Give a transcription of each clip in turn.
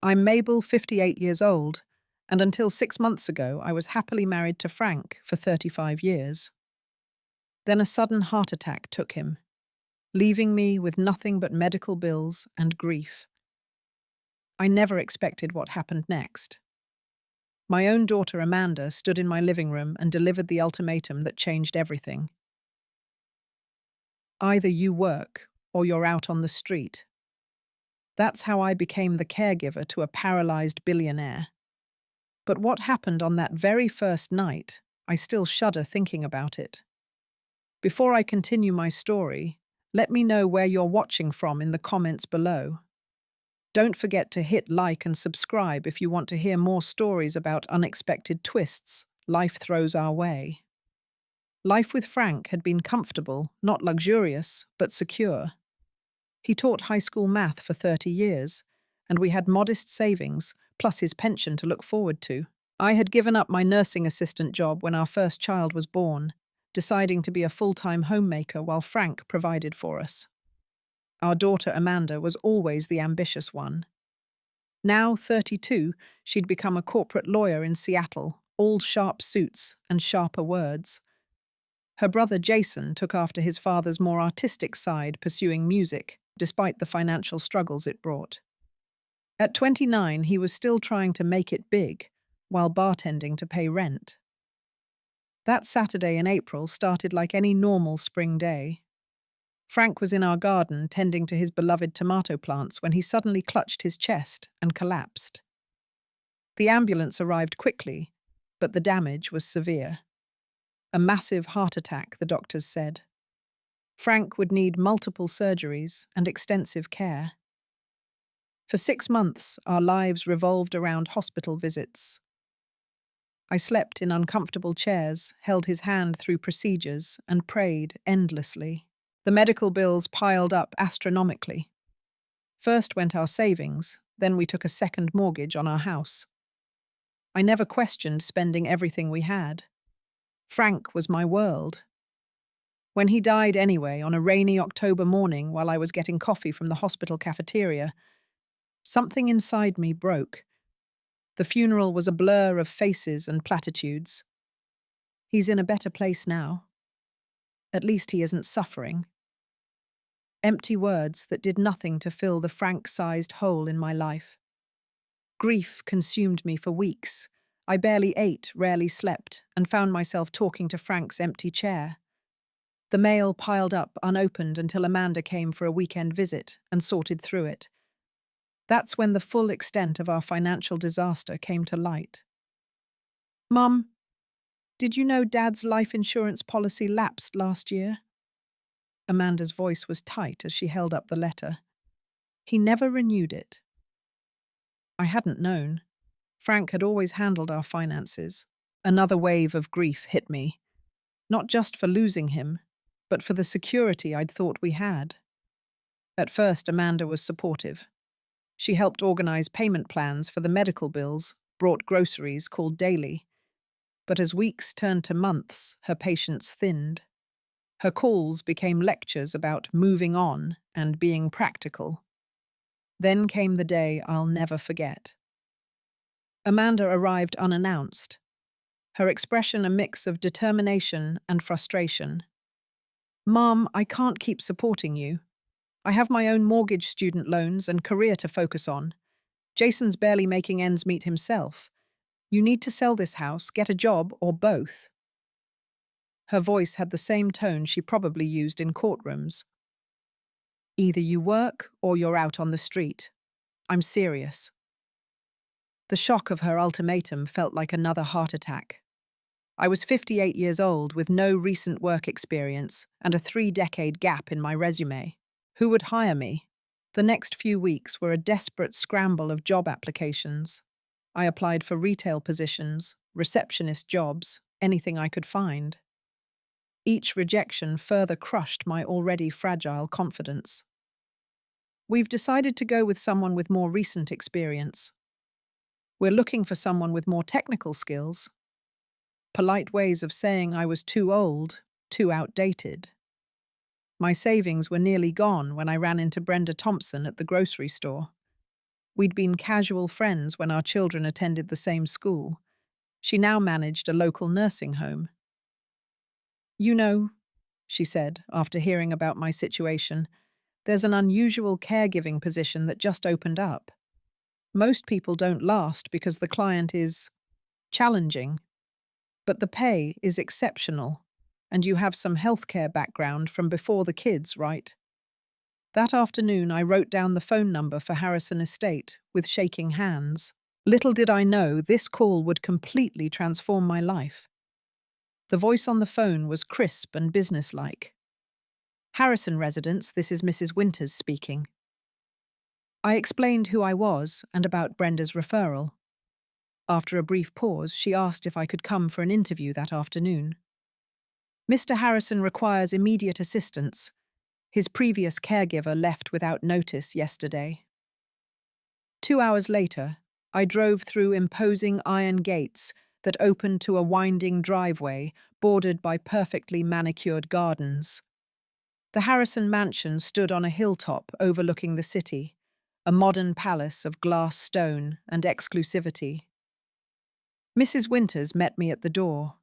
I'm Mabel, 58 years old, and until 6 months ago, I was happily married to Frank for 35 years. Then a sudden heart attack took him, leaving me with nothing but medical bills and grief. I never expected what happened next. My own daughter Amanda stood in my living room and delivered the ultimatum that changed everything. Either you work or you're out on the street. That's how I became the caregiver to a paralyzed billionaire. But what happened on that very first night, I still shudder thinking about it. Before I continue my story, let me know where you're watching from in the comments below. Don't forget to hit like and subscribe if you want to hear more stories about unexpected twists life throws our way. Life with Frank had been comfortable, not luxurious, but secure. He taught high school math for 30 years, and we had modest savings, plus his pension to look forward to. I had given up my nursing assistant job when our first child was born, deciding to be a full-time homemaker while Frank provided for us. Our daughter Amanda was always the ambitious one. Now 32, she'd become a corporate lawyer in Seattle, all sharp suits and sharper words. Her brother Jason took after his father's more artistic side, pursuing music, despite the financial struggles it brought. At 29, he was still trying to make it big, while bartending to pay rent. That Saturday in April started like any normal spring day. Frank was in our garden tending to his beloved tomato plants when he suddenly clutched his chest and collapsed. The ambulance arrived quickly, but the damage was severe. A massive heart attack, the doctors said. Frank would need multiple surgeries and extensive care. For 6 months, our lives revolved around hospital visits. I slept in uncomfortable chairs, held his hand through procedures, and prayed endlessly. The medical bills piled up astronomically. First went our savings, then we took a second mortgage on our house. I never questioned spending everything we had. Frank was my world. When he died anyway, on a rainy October morning while I was getting coffee from the hospital cafeteria, something inside me broke. The funeral was a blur of faces and platitudes. He's in a better place now. At least he isn't suffering. Empty words that did nothing to fill the Frank-sized hole in my life. Grief consumed me for weeks. I barely ate, rarely slept, and found myself talking to Frank's empty chair. The mail piled up unopened until Amanda came for a weekend visit and sorted through it. That's when the full extent of our financial disaster came to light. "Mum, did you know Dad's life insurance policy lapsed last year?" Amanda's voice was tight as she held up the letter. "He never renewed it." I hadn't known. Frank had always handled our finances. Another wave of grief hit me, not just for losing him, but for the security I'd thought we had. At first, Amanda was supportive. She helped organize payment plans for the medical bills, brought groceries, called daily. But as weeks turned to months, her patience thinned. Her calls became lectures about moving on and being practical. Then came the day I'll never forget. Amanda arrived unannounced, her expression a mix of determination and frustration. "Mom, I can't keep supporting you. I have my own mortgage, student loans, and career to focus on. Jason's barely making ends meet himself. You need to sell this house, get a job, or both." Her voice had the same tone she probably used in courtrooms. "Either you work or you're out on the street. I'm serious." The shock of her ultimatum felt like another heart attack. I was 58 years old with no recent work experience and a 3-decade gap in my resume. Who would hire me? The next few weeks were a desperate scramble of job applications. I applied for retail positions, receptionist jobs, anything I could find. Each rejection further crushed my already fragile confidence. "We've decided to go with someone with more recent experience. We're looking for someone with more technical skills." Polite ways of saying I was too old, too outdated. My savings were nearly gone when I ran into Brenda Thompson at the grocery store. We'd been casual friends when our children attended the same school. She now managed a local nursing home. "You know," she said, after hearing about my situation, "there's an unusual caregiving position that just opened up. Most people don't last because the client is challenging, but the pay is exceptional, and you have some healthcare background from before the kids, right?" That afternoon, I wrote down the phone number for Harrison Estate with shaking hands. Little did I know this call would completely transform my life. The voice on the phone was crisp and businesslike. "Harrison residence, this is Mrs. Winters speaking." I explained who I was and about Brenda's referral. After a brief pause, she asked if I could come for an interview that afternoon. "Mr. Harrison requires immediate assistance. His previous caregiver left without notice yesterday." 2 hours later, I drove through imposing iron gates that opened to a winding driveway bordered by perfectly manicured gardens. The Harrison mansion stood on a hilltop overlooking the city, a modern palace of glass stone and exclusivity. Mrs. Winters met me at the door.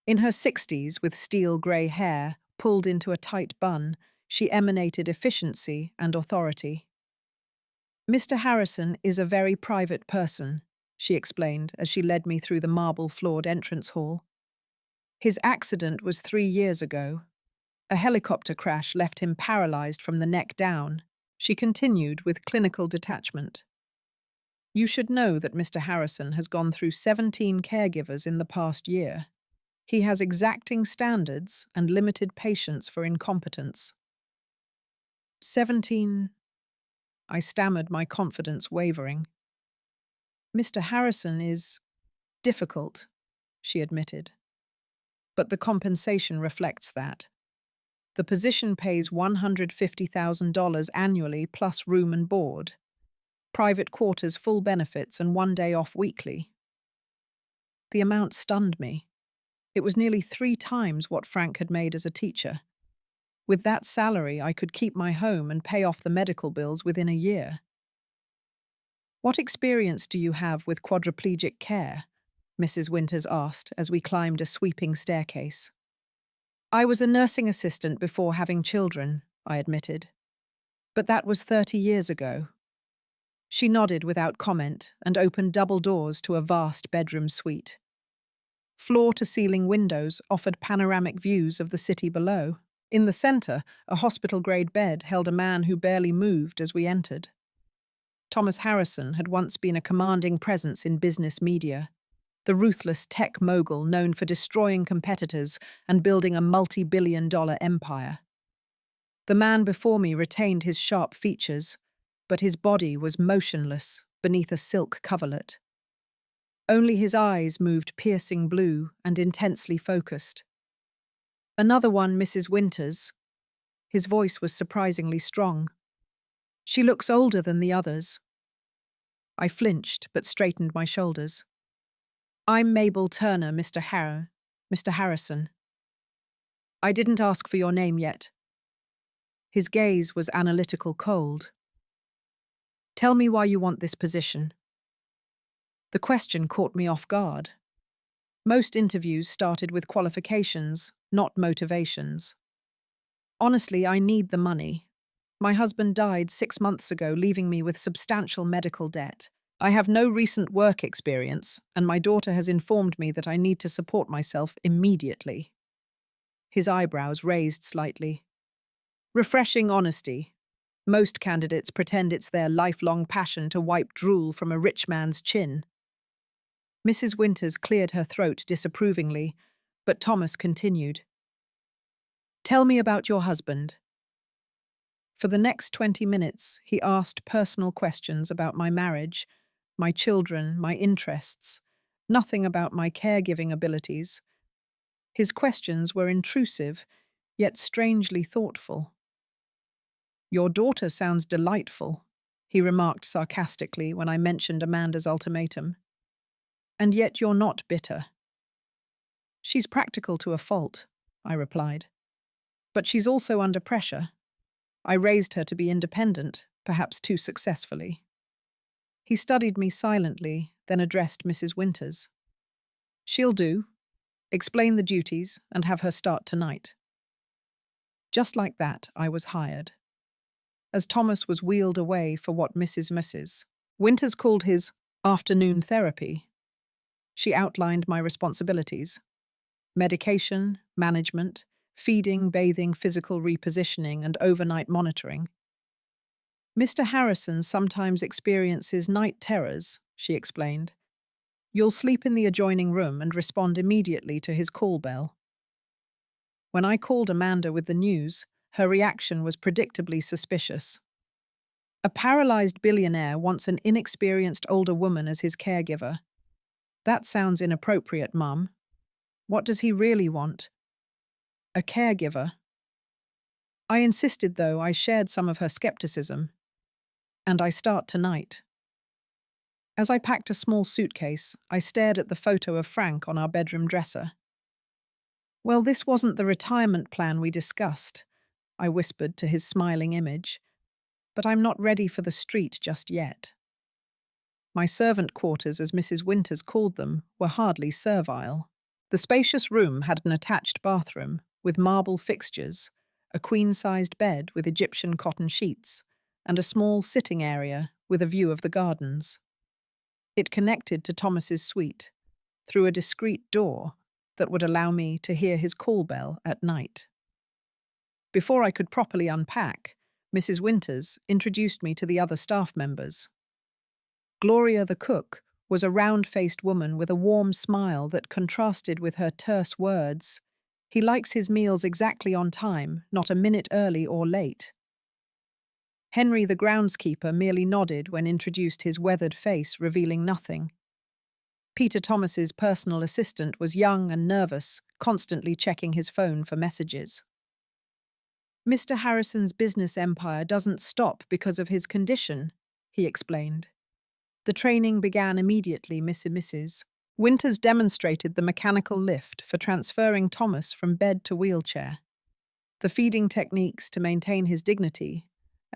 In her 60s, with steel grey hair pulled into a tight bun, she emanated efficiency and authority. "Mr. Harrison is a very private person," she explained as she led me through the marble-floored entrance hall. "His accident was 3 years ago. A helicopter crash left him paralyzed from the neck down." She continued with clinical detachment. "You should know that Mr. Harrison has gone through 17 caregivers in the past year. He has exacting standards and limited patience for incompetence." 17, I stammered, my confidence wavering. "Mr. Harrison is difficult," she admitted. "But the compensation reflects that. The position pays $150,000 annually plus room and board, private quarters, full benefits, and 1 day off weekly." The amount stunned me. It was nearly 3 times what Frank had made as a teacher. With that salary, I could keep my home and pay off the medical bills within a year. "What experience do you have with quadriplegic care?" Mrs. Winters asked as we climbed a sweeping staircase. "I was a nursing assistant before having children," I admitted. "But that was 30 years ago." She nodded without comment and opened double doors to a vast bedroom suite. Floor-to-ceiling windows offered panoramic views of the city below. In the center, a hospital-grade bed held a man who barely moved as we entered. Thomas Harrison had once been a commanding presence in business media, the ruthless tech mogul known for destroying competitors and building a multi-billion-dollar empire. The man before me retained his sharp features, but his body was motionless beneath a silk coverlet. Only his eyes moved piercing blue and intensely focused. "Another one, Mrs. Winters." His voice was surprisingly strong. "She looks older than the others." I flinched but straightened my shoulders. "I'm Mabel Turner, Mr. Harrison." "I didn't ask for your name yet." His gaze was analytical cold. "Tell me why you want this position." The question caught me off guard. Most interviews started with qualifications, not motivations. "Honestly, I need the money. My husband died 6 months ago, leaving me with substantial medical debt. I have no recent work experience, and my daughter has informed me that I need to support myself immediately." His eyebrows raised slightly. Refreshing honesty. Most candidates pretend it's their lifelong passion to wipe drool from a rich man's chin. Mrs. Winters cleared her throat disapprovingly, but Thomas continued. "Tell me about your husband." For the next 20 minutes, he asked personal questions about my marriage, my children, my interests, nothing about my caregiving abilities. His questions were intrusive, yet strangely thoughtful. "Your daughter sounds delightful," he remarked sarcastically when I mentioned Amanda's ultimatum. "And yet you're not bitter." "She's practical to a fault," I replied. "But she's also under pressure. I raised her to be independent, perhaps too successfully." He studied me silently, then addressed Mrs. Winters. She'll do. Explain the duties and have her start tonight. Just like that, I was hired. As Thomas was wheeled away for what Mrs. Winters called his afternoon therapy, she outlined my responsibilities: medication, management, feeding, bathing, physical repositioning, and overnight monitoring. Mr. Harrison sometimes experiences night terrors, she explained. You'll sleep in the adjoining room and respond immediately to his call bell. When I called Amanda with the news, her reaction was predictably suspicious. A paralyzed billionaire wants an inexperienced older woman as his caregiver. That sounds inappropriate, Mum. What does he really want? A caregiver. I insisted, though, I shared some of her skepticism. And I start tonight. As I packed a small suitcase, I stared at the photo of Frank on our bedroom dresser. Well, this wasn't the retirement plan we discussed, I whispered to his smiling image. But I'm not ready for the street just yet. My servant quarters, as Mrs. Winters called them, were hardly servile. The spacious room had an attached bathroom, with marble fixtures, a queen-sized bed with Egyptian cotton sheets, and a small sitting area with a view of the gardens. It connected to Thomas's suite, through a discreet door that would allow me to hear his call bell at night. Before I could properly unpack, Mrs. Winters introduced me to the other staff members. Gloria, the cook, was a round-faced woman with a warm smile that contrasted with her terse words. He likes his meals exactly on time, not a minute early or late. Henry, the groundskeeper, merely nodded when introduced, his weathered face revealing nothing. Peter, Thomas's personal assistant, was young and nervous, constantly checking his phone for messages. Mr. Harrison's business empire doesn't stop because of his condition, he explained. The training began immediately, Mrs. Winters demonstrated the mechanical lift for transferring Thomas from bed to wheelchair, the feeding techniques to maintain his dignity,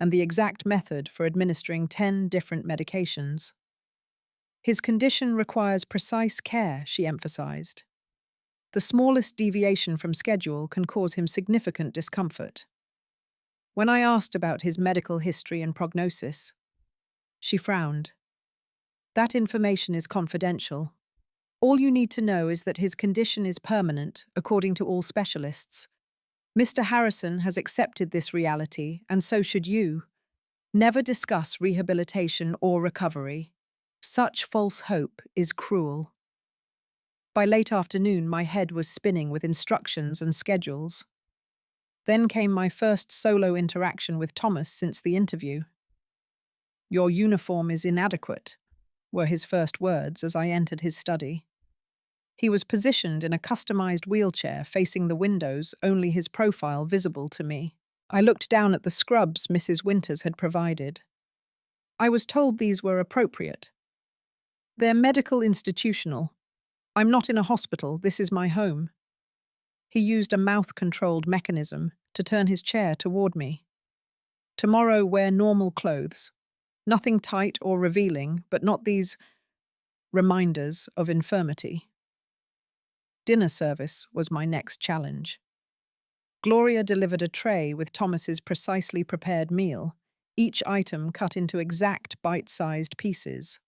and the exact method for administering 10 different medications. His condition requires precise care, she emphasized. The smallest deviation from schedule can cause him significant discomfort. When I asked about his medical history and prognosis, she frowned. That information is confidential. All you need to know is that his condition is permanent, according to all specialists. Mr. Harrison has accepted this reality, and so should you. Never discuss rehabilitation or recovery. Such false hope is cruel. By late afternoon, my head was spinning with instructions and schedules. Then came my first solo interaction with Thomas since the interview. Your uniform is inadequate, were his first words as I entered his study. He was positioned in a customized wheelchair facing the windows, only his profile visible to me. I looked down at the scrubs Mrs. Winters had provided. I was told these were appropriate. They're medical institutional. I'm not in a hospital, this is my home. He used a mouth-controlled mechanism to turn his chair toward me. Tomorrow wear normal clothes. Nothing tight or revealing, but not these reminders of infirmity. Dinner service was my next challenge. Gloria delivered a tray with Thomas's precisely prepared meal, each item cut into exact bite-sized pieces.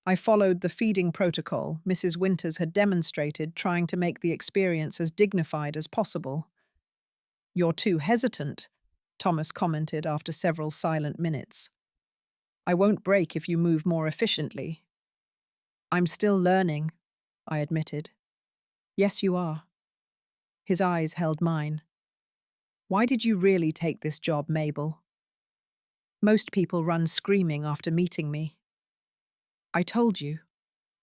I followed the feeding protocol Mrs. Winters had demonstrated, trying to make the experience as dignified as possible. You're too hesitant, Thomas commented after several silent minutes. I won't break if you move more efficiently. I'm still learning, I admitted. Yes, you are. His eyes held mine. Why did you really take this job, Mabel? Most people run screaming after meeting me. I told you,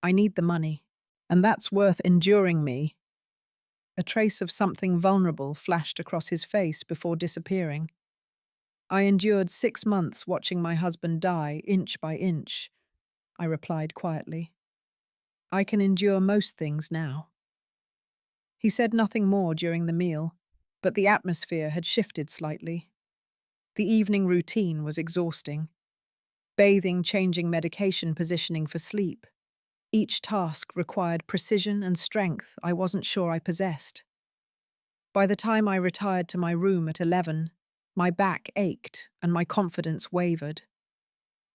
I need the money, and that's worth enduring me. A trace of something vulnerable flashed across his face before disappearing. I endured 6 months watching my husband die inch by inch, I replied quietly. I can endure most things now. He said nothing more during the meal, but the atmosphere had shifted slightly. The evening routine was exhausting. Bathing, changing medication, positioning for sleep. Each task required precision and strength I wasn't sure I possessed. By the time I retired to my room at 11, my back ached and my confidence wavered.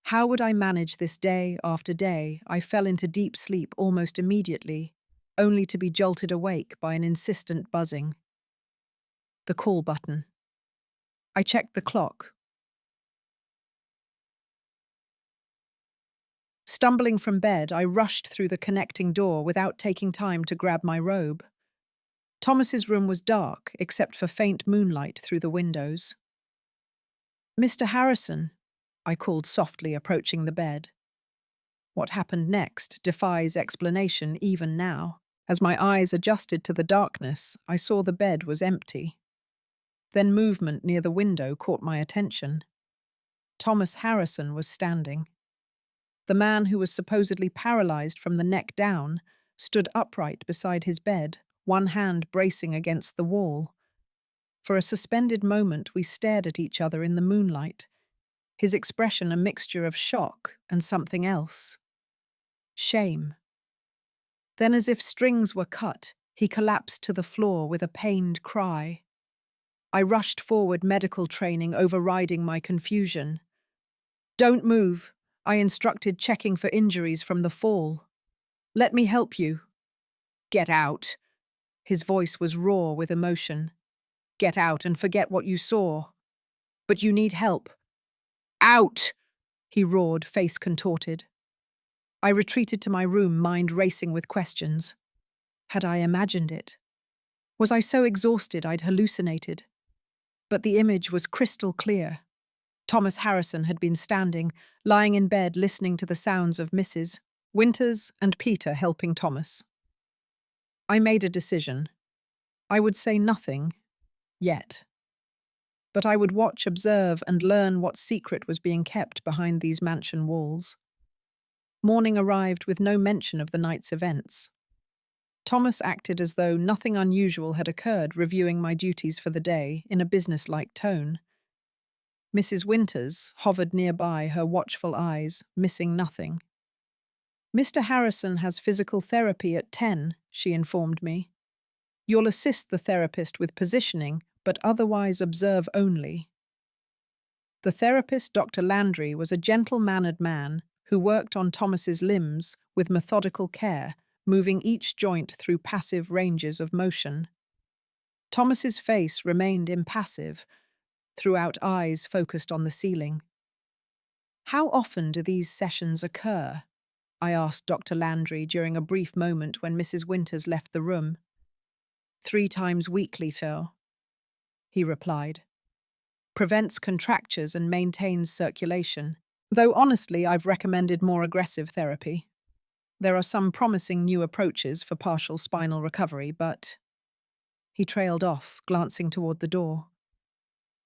How would I manage this day after day? I fell into deep sleep almost immediately, only to be jolted awake by an insistent buzzing. The call button. I checked the clock. Stumbling from bed, I rushed through the connecting door without taking time to grab my robe. Thomas's room was dark, except for faint moonlight through the windows. "Mr. Harrison," I called softly, approaching the bed. What happened next defies explanation even now. As my eyes adjusted to the darkness, I saw the bed was empty. Then movement near the window caught my attention. Thomas Harrison was standing. The man who was supposedly paralyzed from the neck down stood upright beside his bed, one hand bracing against the wall. For a suspended moment, we stared at each other in the moonlight, his expression a mixture of shock and something else. Shame. Then, as if strings were cut, he collapsed to the floor with a pained cry. I rushed forward, medical training overriding my confusion. "Don't move," I instructed, checking for injuries from the fall. "Let me help you." "Get out." His voice was raw with emotion. "Get out and forget what you saw. But you need help." "Out!" he roared, face contorted. I retreated to my room, mind racing with questions. Had I imagined it? Was I so exhausted I'd hallucinated? But the image was crystal clear. Thomas Harrison had been standing, lying in bed, listening to the sounds of Mrs. Winters and Peter helping Thomas. I made a decision. I would say nothing, yet. But I would watch, observe, and learn what secret was being kept behind these mansion walls. Morning arrived with no mention of the night's events. Thomas acted as though nothing unusual had occurred, reviewing my duties for the day in a businesslike tone. Mrs. Winters hovered nearby, her watchful eyes, missing nothing. "Mr. Harrison has physical therapy at 10, she informed me. "You'll assist the therapist with positioning, but otherwise observe only." The therapist, Dr. Landry, was a gentle-mannered man who worked on Thomas's limbs with methodical care, moving each joint through passive ranges of motion. Thomas's face remained impassive, throughout eyes focused on the ceiling. "How often do these sessions occur?" I asked Dr. Landry during a brief moment when Mrs. Winters left the room. "3 times weekly, Phil," he replied. "Prevents contractures and maintains circulation. Though honestly, I've recommended more aggressive therapy. There are some promising new approaches for partial spinal recovery, but—" He trailed off, glancing toward the door.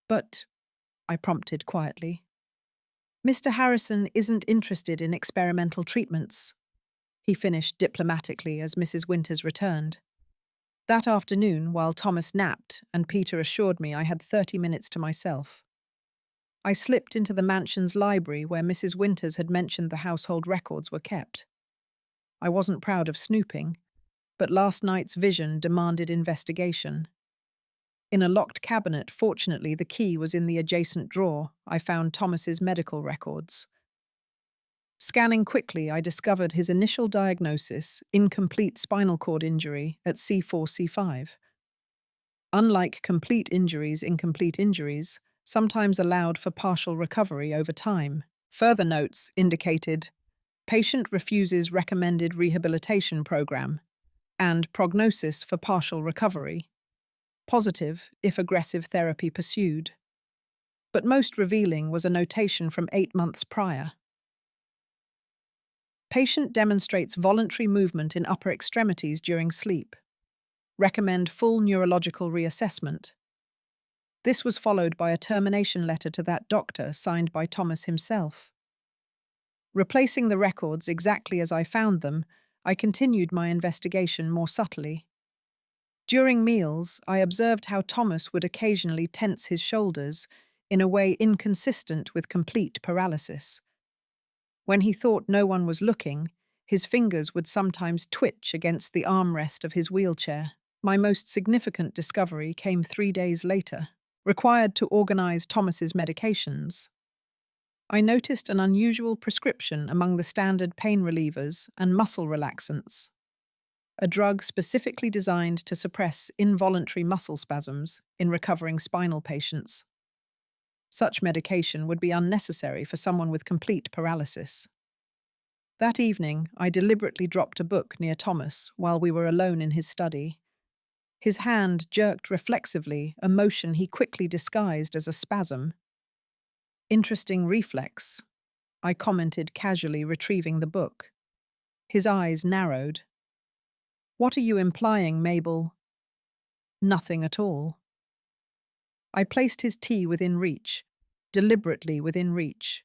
"But," I prompted quietly, "Mr. Harrison isn't interested in experimental treatments," he finished diplomatically as Mrs. Winters returned. That afternoon, while Thomas napped and Peter assured me I had 30 minutes to myself, I slipped into the mansion's library where Mrs. Winters had mentioned the household records were kept. I wasn't proud of snooping, but last night's vision demanded investigation. In a locked cabinet, fortunately, the key was in the adjacent drawer. I found Thomas's medical records. Scanning quickly, I discovered his initial diagnosis, incomplete spinal cord injury at C4-C5. Unlike complete injuries, incomplete injuries sometimes allowed for partial recovery over time. Further notes indicated patient refuses recommended rehabilitation program and prognosis for partial recovery. Positive if aggressive therapy pursued. But most revealing was a notation from 8 months prior. Patient demonstrates voluntary movement in upper extremities during sleep. Recommend full neurological reassessment. This was followed by a termination letter to that doctor signed by Thomas himself. Replacing the records exactly as I found them, I continued my investigation more subtly. During meals, I observed how Thomas would occasionally tense his shoulders in a way inconsistent with complete paralysis. When he thought no one was looking, his fingers would sometimes twitch against the armrest of his wheelchair. My most significant discovery came 3 days later. Required to organize Thomas's medications, I noticed an unusual prescription among the standard pain relievers and muscle relaxants, a drug specifically designed to suppress involuntary muscle spasms in recovering spinal patients. Such medication would be unnecessary for someone with complete paralysis. That evening, I deliberately dropped a book near Thomas while we were alone in his study. His hand jerked reflexively, a motion he quickly disguised as a spasm. "Interesting reflex," I commented casually, retrieving the book. His eyes narrowed. "What are you implying, Mabel?" "Nothing at all." I placed his tea within reach, deliberately within reach.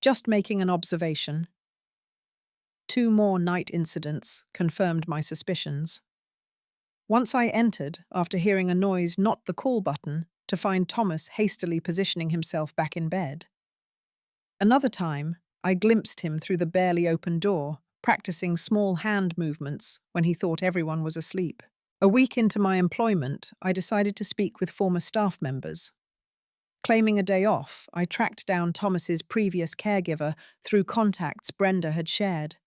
"Just making an observation." 2 more night incidents confirmed my suspicions. Once I entered, after hearing a noise, not the call button, to find Thomas hastily positioning himself back in bed. Another time, I glimpsed him through the barely open door, practicing small hand movements when he thought everyone was asleep. A week into my employment, I decided to speak with former staff members. Claiming a day off, I tracked down Thomas's previous caregiver through contacts Brenda had shared.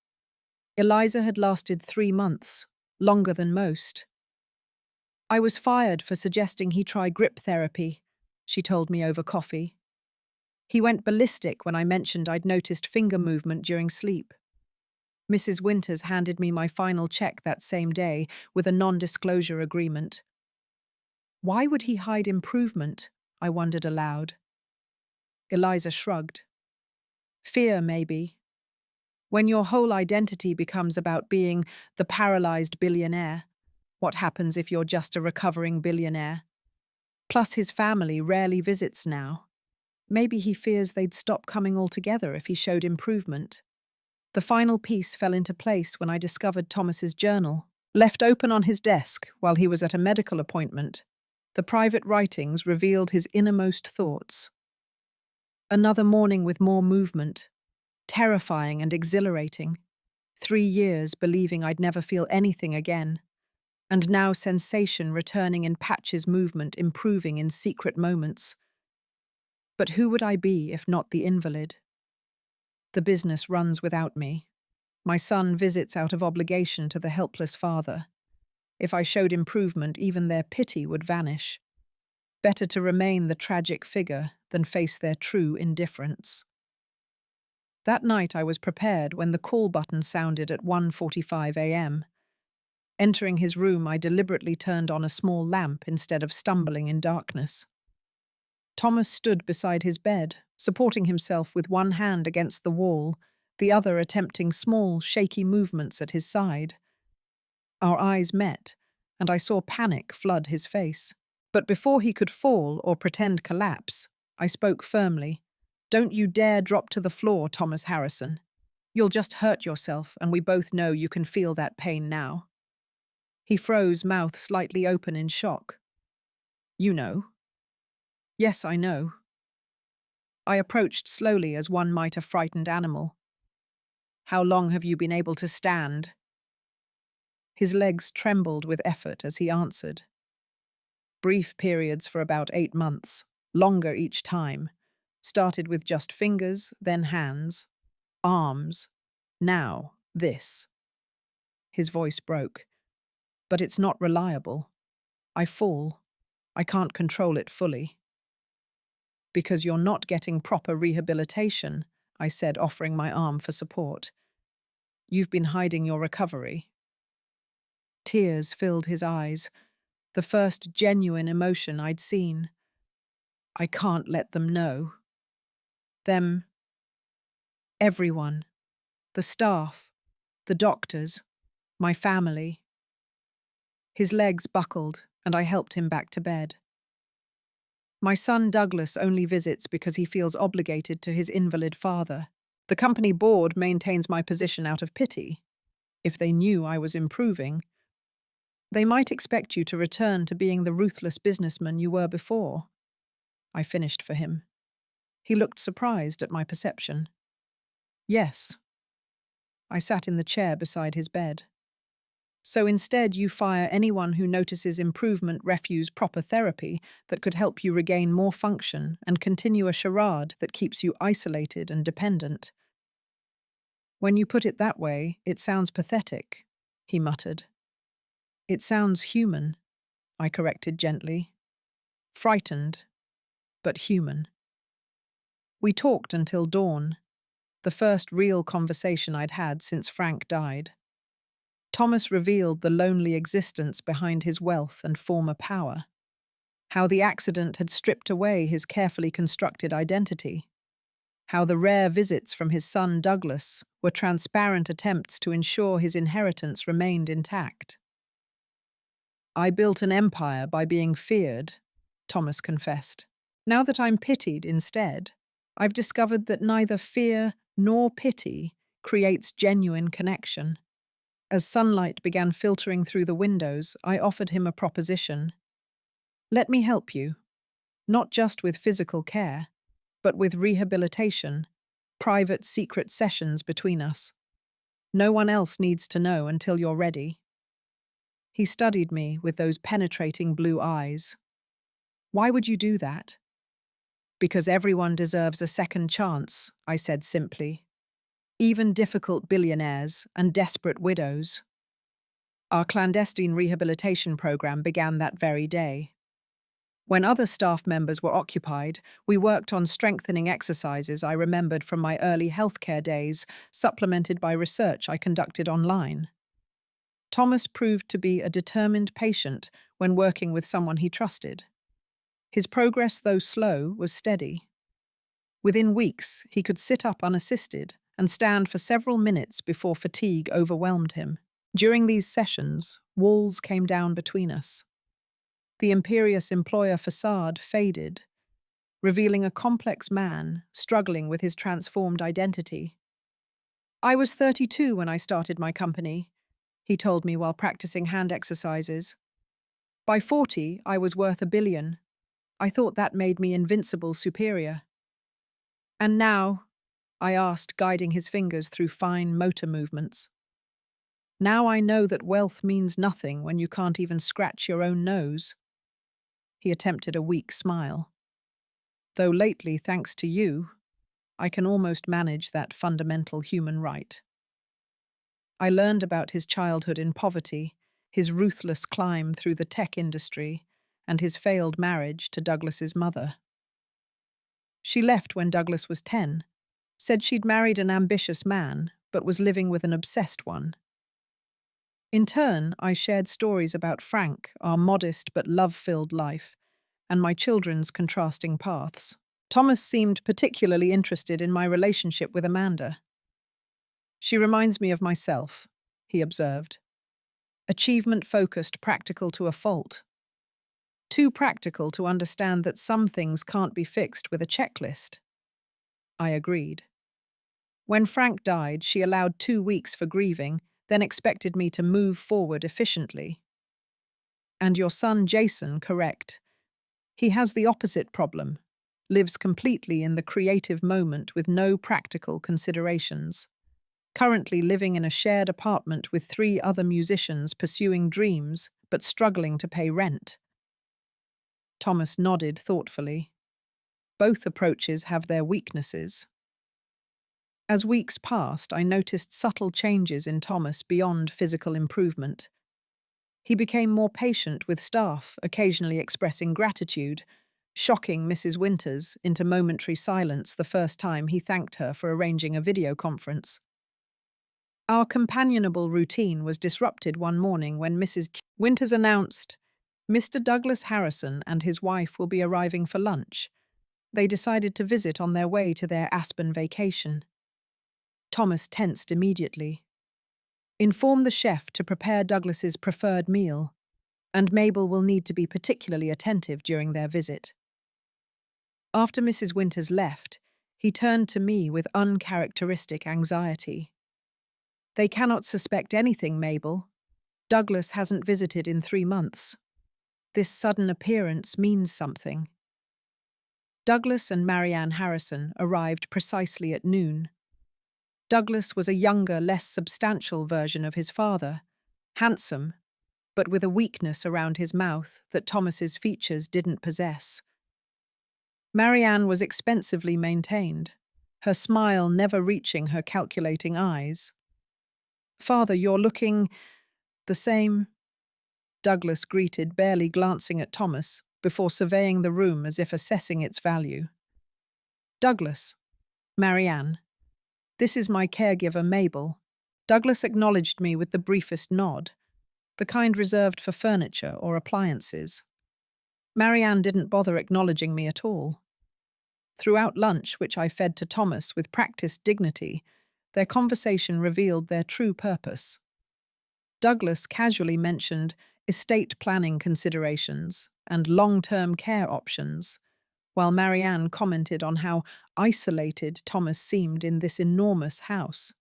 Eliza had lasted 3 months, longer than most. "I was fired for suggesting he try grip therapy," she told me over coffee. "He went ballistic when I mentioned I'd noticed finger movement during sleep." Mrs. Winters handed me my final check that same day with a non-disclosure agreement. Why would he hide improvement? I wondered aloud. Eliza shrugged. "Fear, maybe. When your whole identity becomes about being the paralyzed billionaire, what happens if you're just a recovering billionaire? Plus his family rarely visits now. Maybe he fears they'd stop coming altogether if he showed improvement." The final piece fell into place when I discovered Thomas's journal, left open on his desk while he was at a medical appointment. The private writings revealed his innermost thoughts. Another morning with more movement, terrifying and exhilarating. 3 years believing I'd never feel anything again. And now sensation returning in patches, movement improving in secret moments. But who would I be if not the invalid? The business runs without me. My son visits out of obligation to the helpless father. If I showed improvement, even their pity would vanish. Better to remain the tragic figure than face their true indifference. That night I was prepared when the call button sounded at 1:45 a.m. Entering his room, I deliberately turned on a small lamp instead of stumbling in darkness. Thomas stood beside his bed, supporting himself with one hand against the wall, the other attempting small, shaky movements at his side. Our eyes met, and I saw panic flood his face. But before he could fall or pretend collapse, I spoke firmly. "Don't you dare drop to the floor, Thomas Harrison. You'll just hurt yourself, and we both know you can feel that pain now." He froze, mouth slightly open in shock. "You know?" "Yes, I know." I approached slowly as one might a frightened animal. "How long have you been able to stand?" His legs trembled with effort as he answered. "Brief periods for about 8 months, longer each time. Started with just fingers, then hands, arms. Now, this." His voice broke. "But it's not reliable. I fall. I can't control it fully." "Because you're not getting proper rehabilitation," I said, offering my arm for support. "You've been hiding your recovery." Tears filled his eyes, the first genuine emotion I'd seen. "I can't let them know." "Them?" "Everyone. The staff, the doctors, my family." His legs buckled, and I helped him back to bed. "My son Douglas only visits because he feels obligated to his invalid father. The company board maintains my position out of pity. If they knew I was improving, they might expect you to return to being the ruthless businessman you were before." I finished for him. He looked surprised at my perception. Yes. I sat in the chair beside his bed. So instead, you fire anyone who notices improvement, refuse proper therapy that could help you regain more function, and continue a charade that keeps you isolated and dependent. When you put it that way, it sounds pathetic, he muttered. It sounds human, I corrected gently. Frightened, but human. We talked until dawn, the first real conversation I'd had since Frank died. Thomas revealed the lonely existence behind his wealth and former power, how the accident had stripped away his carefully constructed identity, how the rare visits from his son Douglas were transparent attempts to ensure his inheritance remained intact. I built an empire by being feared, Thomas confessed. Now that I'm pitied instead, I've discovered that neither fear nor pity creates genuine connection. As sunlight began filtering through the windows, I offered him a proposition. Let me help you, not just with physical care, but with rehabilitation, private secret sessions between us. No one else needs to know until you're ready. He studied me with those penetrating blue eyes. Why would you do that? Because everyone deserves a second chance, I said simply. Even difficult billionaires and desperate widows. Our clandestine rehabilitation program began that very day. When other staff members were occupied, we worked on strengthening exercises I remembered from my early healthcare days, supplemented by research I conducted online. Thomas proved to be a determined patient when working with someone he trusted. His progress, though slow, was steady. Within weeks, he could sit up unassisted and stand for several minutes before fatigue overwhelmed him. During these sessions, walls came down between us. The imperious employer facade faded, revealing a complex man struggling with his transformed identity. I was 32 when I started my company, he told me while practicing hand exercises. By 40, I was worth $1 billion. I thought that made me invincible superior. And now, I asked, guiding his fingers through fine motor movements. Now I know that wealth means nothing when you can't even scratch your own nose. He attempted a weak smile. Though lately, thanks to you, I can almost manage that fundamental human right. I learned about his childhood in poverty, his ruthless climb through the tech industry, and his failed marriage to Douglas's mother. She left when Douglas was 10, said she'd married an ambitious man, but was living with an obsessed one. In turn, I shared stories about Frank, our modest but love-filled life, and my children's contrasting paths. Thomas seemed particularly interested in my relationship with Amanda. She reminds me of myself, he observed. Achievement-focused, practical to a fault. Too practical to understand that some things can't be fixed with a checklist. I agreed. When Frank died, she allowed 2 weeks for grieving, then expected me to move forward efficiently. And your son Jason, correct. He has the opposite problem, lives completely in the creative moment with no practical considerations. Currently living in a shared apartment with 3 other musicians pursuing dreams but struggling to pay rent. Thomas nodded thoughtfully. Both approaches have their weaknesses. As weeks passed, I noticed subtle changes in Thomas beyond physical improvement. He became more patient with staff, occasionally expressing gratitude, shocking Mrs. Winters into momentary silence the first time he thanked her for arranging a video conference. Our companionable routine was disrupted one morning when Mrs. Winters announced, "Mr. Douglas Harrison and his wife will be arriving for lunch." They decided to visit on their way to their Aspen vacation. Thomas tensed immediately. Inform the chef to prepare Douglas's preferred meal, and Mabel will need to be particularly attentive during their visit. After Mrs. Winters left, he turned to me with uncharacteristic anxiety. They cannot suspect anything, Mabel. Douglas hasn't visited in 3 months. This sudden appearance means something. Douglas and Marianne Harrison arrived precisely at noon. Douglas was a younger, less substantial version of his father, handsome, but with a weakness around his mouth that Thomas's features didn't possess. Marianne was expensively maintained, her smile never reaching her calculating eyes. "Father, you're looking the same," Douglas greeted, barely glancing at Thomas, before surveying the room as if assessing its value. "Douglas, Marianne, this is my caregiver, Mabel." Douglas acknowledged me with the briefest nod, the kind reserved for furniture or appliances. Marianne didn't bother acknowledging me at all. Throughout lunch, which I fed to Thomas with practiced dignity, their conversation revealed their true purpose. Douglas casually mentioned estate planning considerations and long-term care options, while Marianne commented on how isolated Thomas seemed in this enormous house.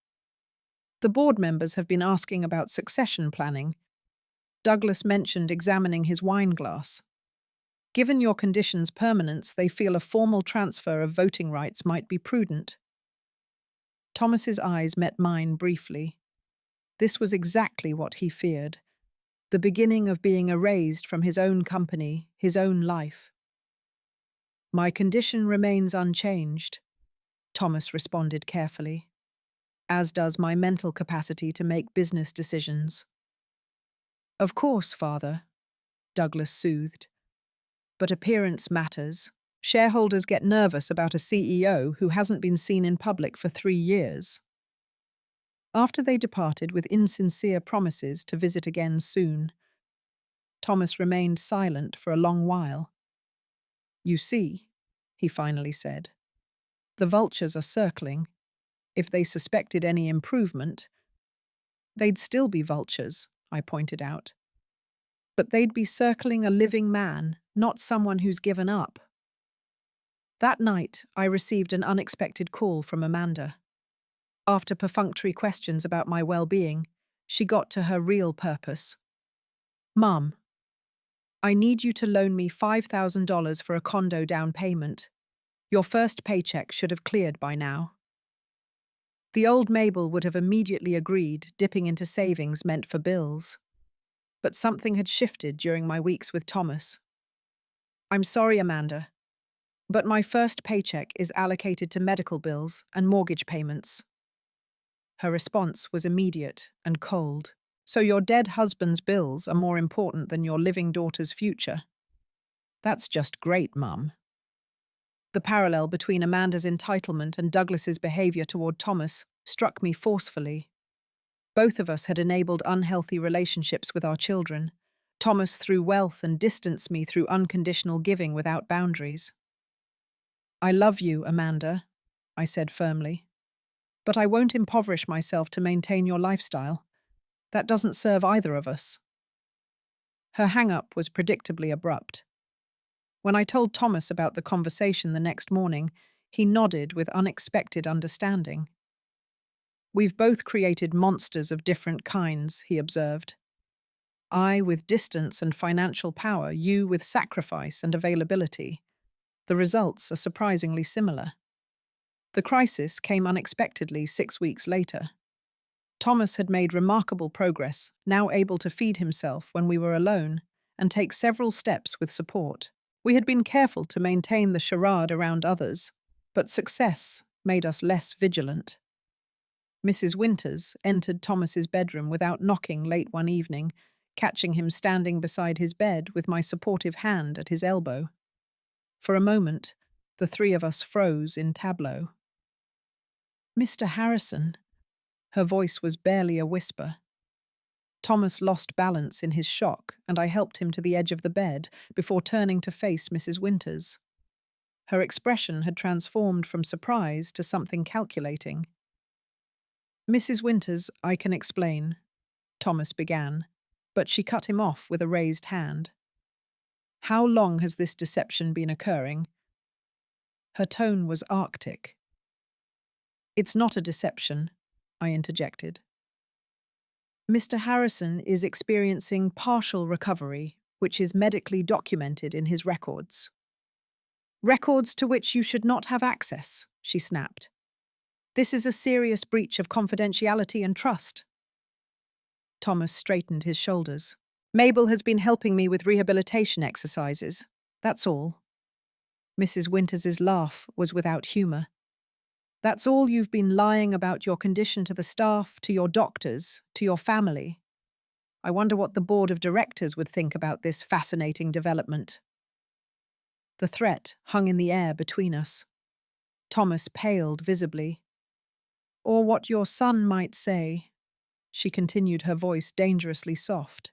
The board members have been asking about succession planning. Douglas mentioned examining his wine glass. Given your condition's permanence, they feel a formal transfer of voting rights might be prudent. Thomas's eyes met mine briefly. This was exactly what he feared, the beginning of being erased from his own company, his own life. "My condition remains unchanged," Thomas responded carefully, "as does my mental capacity to make business decisions." "Of course, Father," Douglas soothed. "But appearance matters. Shareholders get nervous about a CEO who hasn't been seen in public for 3 years." After they departed with insincere promises to visit again soon, Thomas remained silent for a long while. "You see," he finally said, "the vultures are circling. If they suspected any improvement, they'd still be vultures," I pointed out. "But they'd be circling a living man, not someone who's given up." That night, I received an unexpected call from Amanda. After perfunctory questions about my well-being, she got to her real purpose. "Mum, I need you to loan me $5,000 for a condo down payment. Your first paycheck should have cleared by now." The old Mabel would have immediately agreed, dipping into savings meant for bills. But something had shifted during my weeks with Thomas. "I'm sorry, Amanda, but my first paycheck is allocated to medical bills and mortgage payments." Her response was immediate and cold. "So your dead husband's bills are more important than your living daughter's future?" "That's just great, Mum." The parallel between Amanda's entitlement and Douglas's behavior toward Thomas struck me forcefully. Both of us had enabled unhealthy relationships with our children. Thomas through wealth and distanced me through unconditional giving without boundaries. "I love you, Amanda," I said firmly. "But I won't impoverish myself to maintain your lifestyle. That doesn't serve either of us." Her hang-up was predictably abrupt. When I told Thomas about the conversation the next morning, he nodded with unexpected understanding. "We've both created monsters of different kinds," he observed. "I with distance and financial power, you with sacrifice and availability. The results are surprisingly similar." The crisis came unexpectedly 6 weeks later. Thomas had made remarkable progress, now able to feed himself when we were alone and take several steps with support. We had been careful to maintain the charade around others, but success made us less vigilant. Mrs. Winters entered Thomas's bedroom without knocking late one evening, catching him standing beside his bed with my supportive hand at his elbow. For a moment, the three of us froze in tableau. "Mr. Harrison," her voice was barely a whisper. Thomas lost balance in his shock, and I helped him to the edge of the bed before turning to face Mrs. Winters. Her expression had transformed from surprise to something calculating. "Mrs. Winters, I can explain," Thomas began, but she cut him off with a raised hand. "How long has this deception been occurring?" Her tone was arctic. "It's not a deception," I interjected. "Mr. Harrison is experiencing partial recovery, which is medically documented in his records." "Records to which you should not have access," she snapped. This is a serious breach of confidentiality and trust. Thomas straightened his shoulders. Mabel has been helping me with rehabilitation exercises. That's all. Mrs. Winters's laugh was without humour. That's all you've been lying about your condition to the staff, to your doctors, to your family. I wonder what the board of directors would think about this fascinating development. The threat hung in the air between us. Thomas paled visibly. Or what your son might say, she continued, her voice dangerously soft.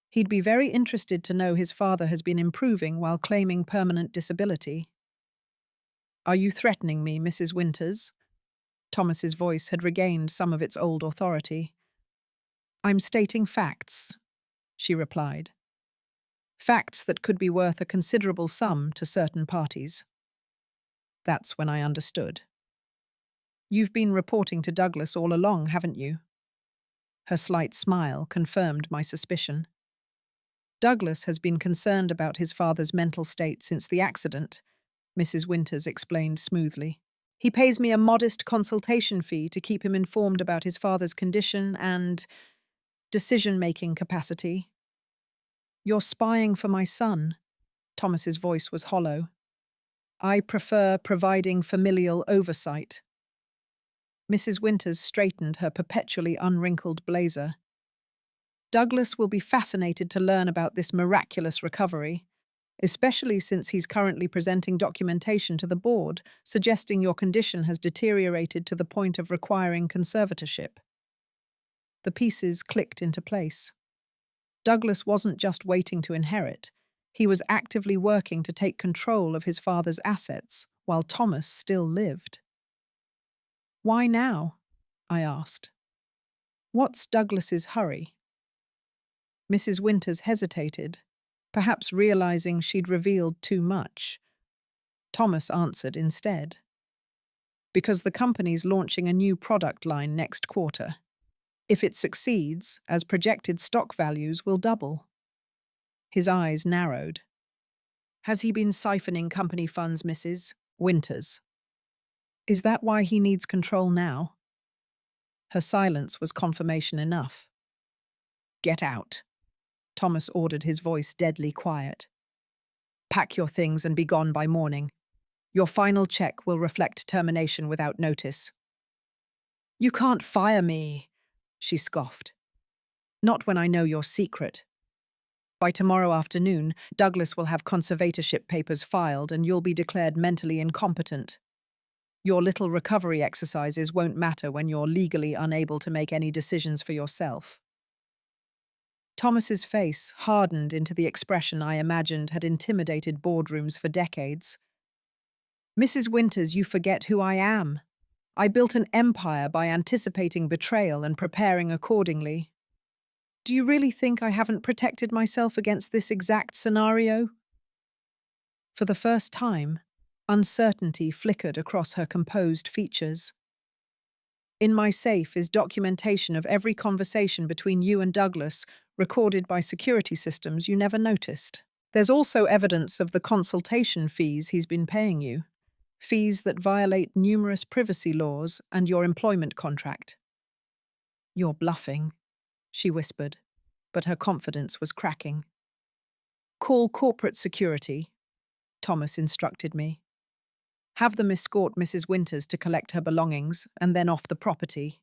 He'd be very interested to know his father has been improving while claiming permanent disability. Are you threatening me, Mrs. Winters? Thomas's voice had regained some of its old authority. I'm stating facts, she replied. Facts that could be worth a considerable sum to certain parties. That's when I understood. You've been reporting to Douglas all along, haven't you? Her slight smile confirmed my suspicion. Douglas has been concerned about his father's mental state since the accident, Mrs. Winters explained smoothly. He pays me a modest consultation fee to keep him informed about his father's condition and decision-making capacity. You're spying for my son. Thomas's voice was hollow. I prefer providing familial oversight. Mrs. Winters straightened her perpetually unwrinkled blazer. Douglas will be fascinated to learn about this miraculous recovery, especially since he's currently presenting documentation to the board suggesting your condition has deteriorated to the point of requiring conservatorship. The pieces clicked into place. Douglas wasn't just waiting to inherit. He was actively working to take control of his father's assets while Thomas still lived. Why now? I asked. What's Douglas's hurry? Mrs. Winters hesitated, perhaps realizing she'd revealed too much. Thomas answered instead. Because the company's launching a new product line next quarter. If it succeeds, as projected, stock values will double. His eyes narrowed. Has he been siphoning company funds, Mrs. Winters? Is that why he needs control now? Her silence was confirmation enough. Get out, Thomas ordered, his voice deadly quiet. Pack your things and be gone by morning. Your final check will reflect termination without notice. You can't fire me, she scoffed. Not when I know your secret. By tomorrow afternoon, Douglas will have conservatorship papers filed and you'll be declared mentally incompetent. Your little recovery exercises won't matter when you're legally unable to make any decisions for yourself. Thomas's face hardened into the expression I imagined had intimidated boardrooms for decades. Mrs. Winters, you forget who I am. I built an empire by anticipating betrayal and preparing accordingly. Do you really think I haven't protected myself against this exact scenario? For the first time, uncertainty flickered across her composed features. In my safe is documentation of every conversation between you and Douglas, recorded by security systems you never noticed. There's also evidence of the consultation fees he's been paying you, fees that violate numerous privacy laws and your employment contract. You're bluffing, she whispered, but her confidence was cracking. Call corporate security, Thomas instructed me. Have them escort Mrs. Winters to collect her belongings and then off the property.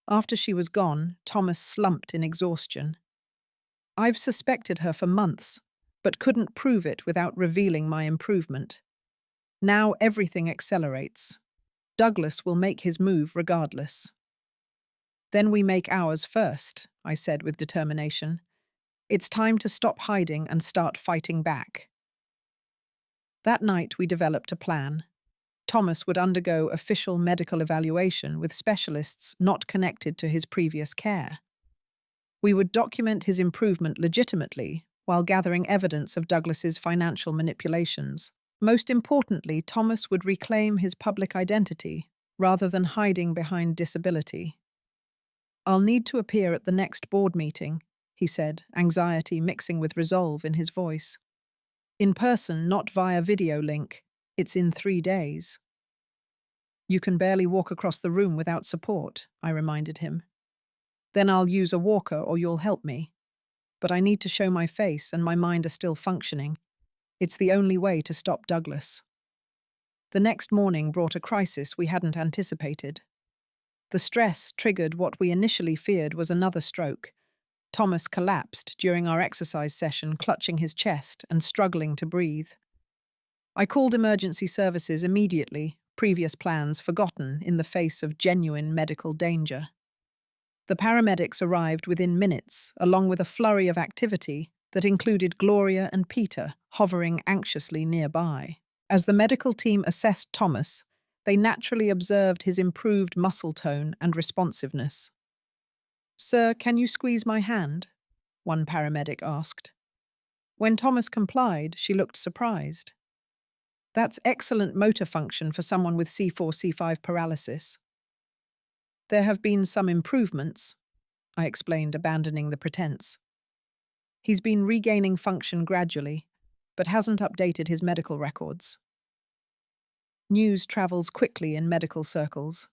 After she was gone, Thomas slumped in exhaustion. I've suspected her for months, but couldn't prove it without revealing my improvement. Now everything accelerates. Douglas will make his move regardless. Then we make ours first, I said with determination. It's time to stop hiding and start fighting back. That night we developed a plan. Thomas would undergo official medical evaluation with specialists not connected to his previous care. We would document his improvement legitimately while gathering evidence of Douglas's financial manipulations. Most importantly, Thomas would reclaim his public identity rather than hiding behind disability. I'll need to appear at the next board meeting, he said, anxiety mixing with resolve in his voice. In person, not via video link. It's in 3 days. You can barely walk across the room without support, I reminded him. Then I'll use a walker or you'll help me. But I need to show my face and my mind are still functioning. It's the only way to stop Douglas. The next morning brought a crisis we hadn't anticipated. The stress triggered what we initially feared was another stroke. Thomas collapsed during our exercise session, clutching his chest and struggling to breathe. I called emergency services immediately, previous plans forgotten in the face of genuine medical danger. The paramedics arrived within minutes, along with a flurry of activity that included Gloria and Peter hovering anxiously nearby. As the medical team assessed Thomas, they naturally observed his improved muscle tone and responsiveness. "Sir, can you squeeze my hand?" one paramedic asked. When Thomas complied, she looked surprised. "That's excellent motor function for someone with C4-C5 paralysis." "There have been some improvements," I explained, abandoning the pretense. "He's been regaining function gradually, but hasn't updated his medical records." News travels quickly in medical circles.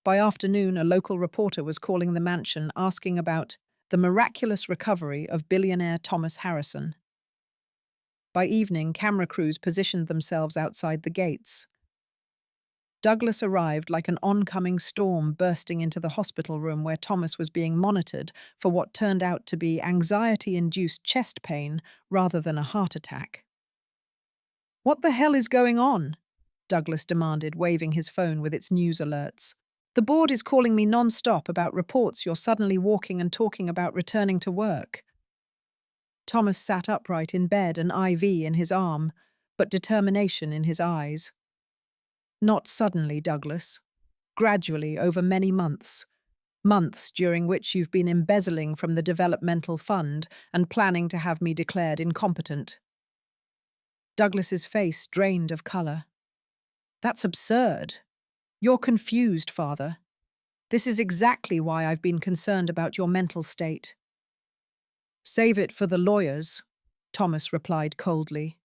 By afternoon, a local reporter was calling the mansion asking about the miraculous recovery of billionaire Thomas Harrison. By evening, camera crews positioned themselves outside the gates. Douglas arrived like an oncoming storm bursting into the hospital room where Thomas was being monitored for what turned out to be anxiety-induced chest pain rather than a heart attack. "What the hell is going on?" Douglas demanded, waving his phone with its news alerts. "The board is calling me non-stop about reports you're suddenly walking and talking about returning to work." Thomas sat upright in bed, an IV in his arm, but determination in his eyes. "Not suddenly, Douglas. Gradually, over many months. Months during which you've been embezzling from the developmental fund and planning to have me declared incompetent." Douglas's face drained of colour. "That's absurd. You're confused, Father. This is exactly why I've been concerned about your mental state." "Save it for the lawyers," Thomas replied coldly.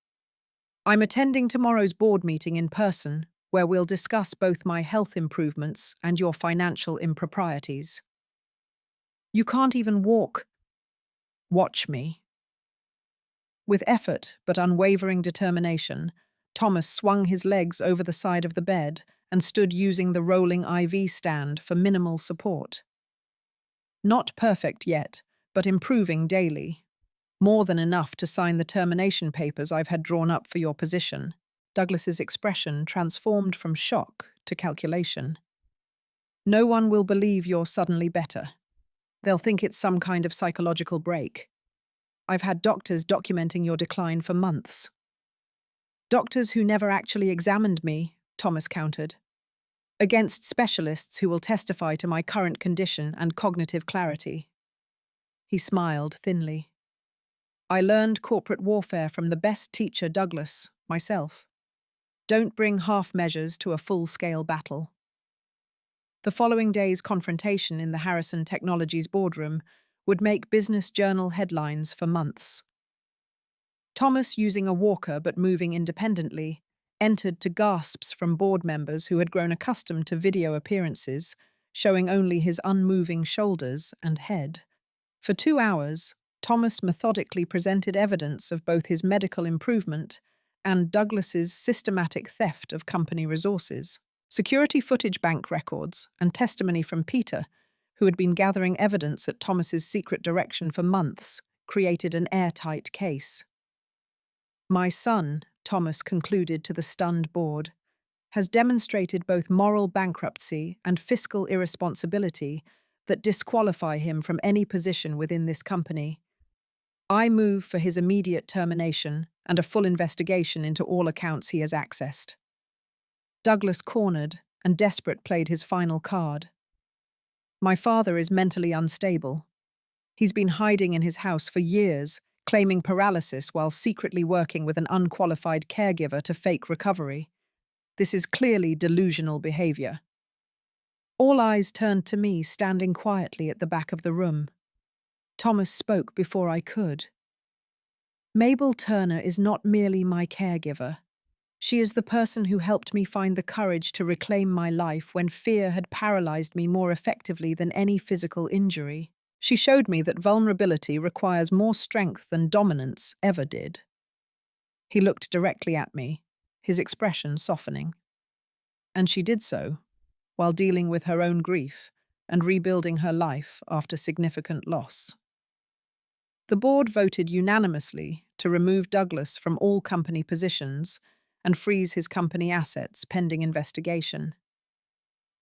"I'm attending tomorrow's board meeting in person, where we'll discuss both my health improvements and your financial improprieties." "You can't even walk." "Watch me." With effort but unwavering determination, Thomas swung his legs over the side of the bed and stood using the rolling IV stand for minimal support. Not perfect yet, but improving daily. More than enough to sign the termination papers I've had drawn up for your position. Douglas's expression transformed from shock to calculation. "No one will believe you're suddenly better. They'll think it's some kind of psychological break. I've had doctors documenting your decline for months." "Doctors who never actually examined me," Thomas countered. "Against specialists who will testify to my current condition and cognitive clarity." He smiled thinly. "I learned corporate warfare from the best teacher, Douglas, myself. Don't bring half measures to a full-scale battle." The following day's confrontation in the Harrison Technologies boardroom would make Business Journal headlines for months. Thomas, using a walker but moving independently, entered to gasps from board members who had grown accustomed to video appearances, showing only his unmoving shoulders and head. For 2 hours, Thomas methodically presented evidence of both his medical improvement and Douglas's systematic theft of company resources. Security footage, bank records, and testimony from Peter, who had been gathering evidence at Thomas's secret direction for months, created an airtight case. "My son," Thomas concluded to the stunned board, "has demonstrated both moral bankruptcy and fiscal irresponsibility that disqualify him from any position within this company. I move for his immediate termination and a full investigation into all accounts he has accessed." Douglas, cornered and desperate, played his final card. "My father is mentally unstable. He's been hiding in his house for years, claiming paralysis while secretly working with an unqualified caregiver to fake recovery. This is clearly delusional behavior." All eyes turned to me, standing quietly at the back of the room. Thomas spoke before I could. "Mabel Turner is not merely my caregiver. She is the person who helped me find the courage to reclaim my life when fear had paralyzed me more effectively than any physical injury. She showed me that vulnerability requires more strength than dominance ever did. He looked directly at me, his expression softening. And she did so, while dealing with her own grief and rebuilding her life after significant loss. The board voted unanimously to remove Douglas from all company positions and freeze his company assets pending investigation.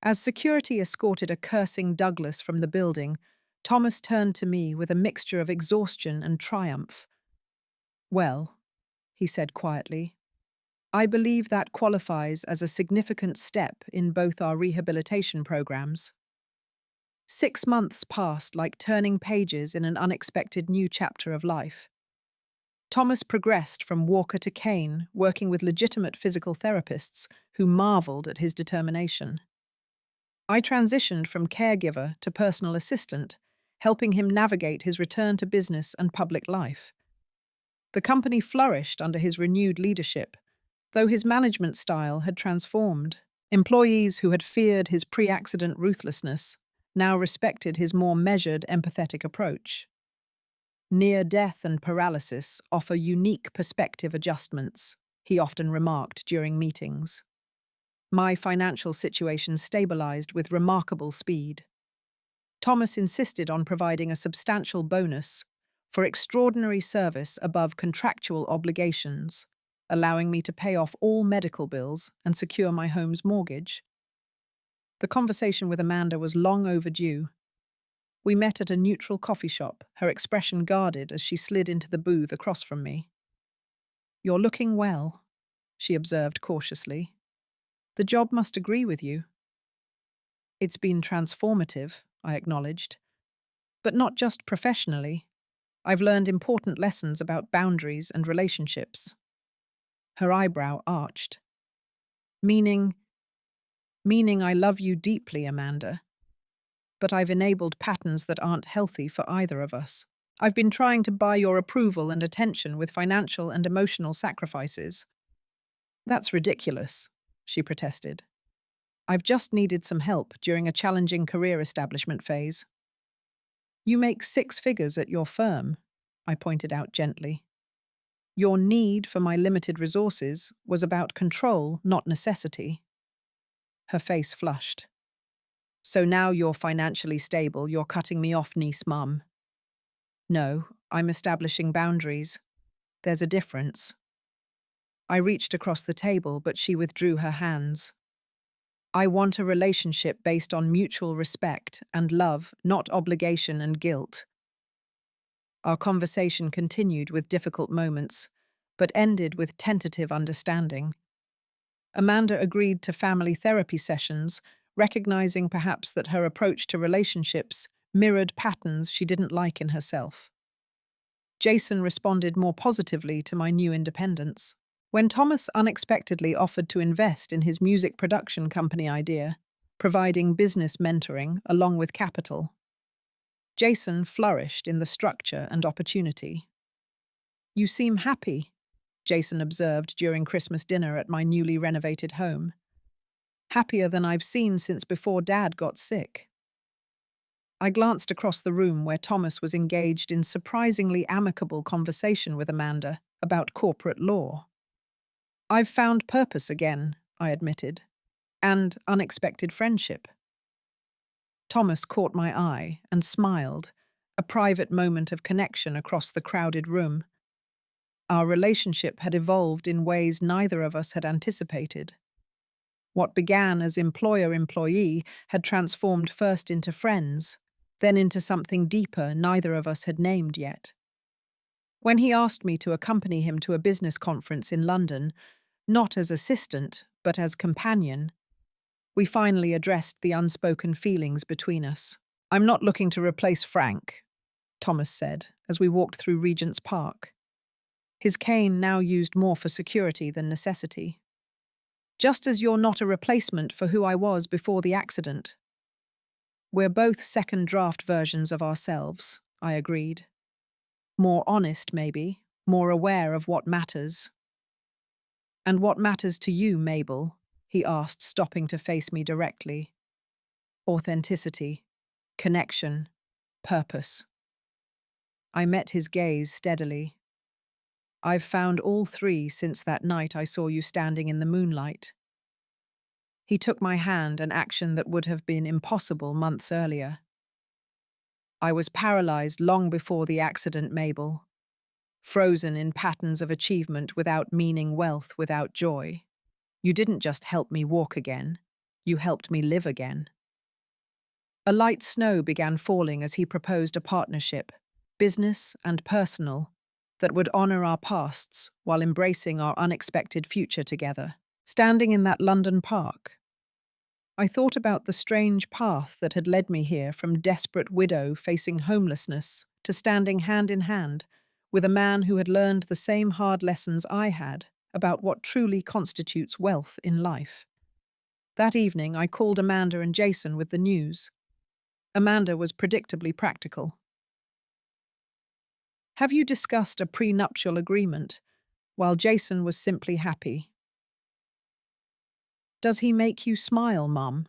As security escorted a cursing Douglas from the building, Thomas turned to me with a mixture of exhaustion and triumph. "Well," he said quietly, "I believe that qualifies as a significant step in both our rehabilitation programs." 6 months passed like turning pages in an unexpected new chapter of life. Thomas progressed from walker to cane, working with legitimate physical therapists who marveled at his determination. I transitioned from caregiver to personal assistant, helping him navigate his return to business and public life. The company flourished under his renewed leadership, though his management style had transformed. Employees who had feared his pre-accident ruthlessness now respected his more measured, empathetic approach. Near death and paralysis offer unique perspective adjustments, he often remarked during meetings. My financial situation stabilized with remarkable speed. Thomas insisted on providing a substantial bonus for extraordinary service above contractual obligations, allowing me to pay off all medical bills and secure my home's mortgage. The conversation with Amanda was long overdue. We met at a neutral coffee shop, her expression guarded as she slid into the booth across from me. "You're looking well," she observed cautiously. "The job must agree with you." "It's been transformative," I acknowledged. "But not just professionally. I've learned important lessons about boundaries and relationships." Her eyebrow arched. Meaning I love you deeply, Amanda. But I've enabled patterns that aren't healthy for either of us. I've been trying to buy your approval and attention with financial and emotional sacrifices." "That's ridiculous," she protested. "I've just needed some help during a challenging career establishment phase." "You make 6 figures at your firm," I pointed out gently. "Your need for my limited resources was about control, not necessity." Her face flushed. "So now you're financially stable, you're cutting me off, niece mum." "No, I'm establishing boundaries. There's a difference." I reached across the table, but she withdrew her hands. "I want a relationship based on mutual respect and love, not obligation and guilt." Our conversation continued with difficult moments, but ended with tentative understanding. Amanda agreed to family therapy sessions, recognizing perhaps that her approach to relationships mirrored patterns she didn't like in herself. Jason responded more positively to my new independence. When Thomas unexpectedly offered to invest in his music production company idea, providing business mentoring along with capital, Jason flourished in the structure and opportunity. "You seem happy," Jason observed during Christmas dinner at my newly renovated home. "Happier than I've seen since before Dad got sick." I glanced across the room where Thomas was engaged in surprisingly amicable conversation with Amanda about corporate law. "I've found purpose again," I admitted, "and unexpected friendship." Thomas caught my eye and smiled, a private moment of connection across the crowded room. Our relationship had evolved in ways neither of us had anticipated. What began as employer-employee had transformed first into friends, then into something deeper neither of us had named yet. When he asked me to accompany him to a business conference in London, not as assistant, but as companion, we finally addressed the unspoken feelings between us. "I'm not looking to replace Frank," Thomas said, as we walked through Regent's Park. His cane now used more for security than necessity. "Just as you're not a replacement for who I was before the accident." "We're both second draft versions of ourselves," I agreed. "More honest, maybe, more aware of what matters." And what matters to you, Mabel? He asked, stopping to face me directly. Authenticity, connection, purpose. I met his gaze steadily. I've found all three since that night I saw you standing in the moonlight. He took my hand, an action that would have been impossible months earlier. I was paralyzed long before the accident, Mabel, frozen in patterns of achievement without meaning, wealth without joy. You didn't just help me walk again, you helped me live again. A light snow began falling as he proposed a partnership, business and personal, that would honor our pasts while embracing our unexpected future together. Standing in that London park, I thought about the strange path that had led me here, from desperate widow facing homelessness to standing hand in hand with a man who had learned the same hard lessons I had about what truly constitutes wealth in life. That evening, I called Amanda and Jason with the news. Amanda was predictably practical. "Have you discussed a prenuptial agreement?" While Jason was simply happy. "Does he make you smile, Mum?"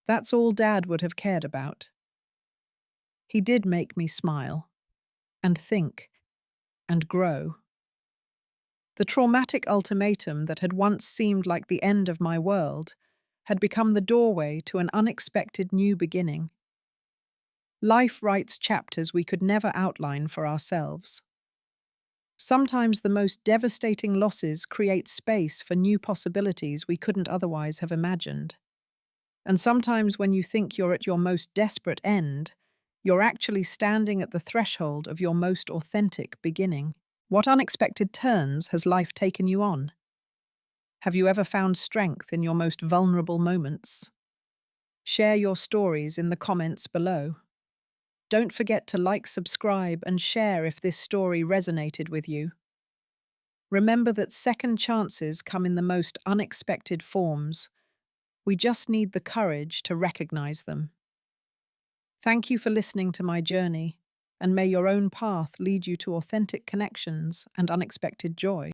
That's all Dad would have cared about. He did make me smile, and think, and grow. The traumatic ultimatum that had once seemed like the end of my world had become the doorway to an unexpected new beginning. Life writes chapters we could never outline for ourselves. Sometimes the most devastating losses create space for new possibilities we couldn't otherwise have imagined. And sometimes when you think you're at your most desperate end, you're actually standing at the threshold of your most authentic beginning. What unexpected turns has life taken you on? Have you ever found strength in your most vulnerable moments? Share your stories in the comments below. Don't forget to like, subscribe, and share if this story resonated with you. Remember that second chances come in the most unexpected forms. We just need the courage to recognize them. Thank you for listening to my journey, and may your own path lead you to authentic connections and unexpected joy.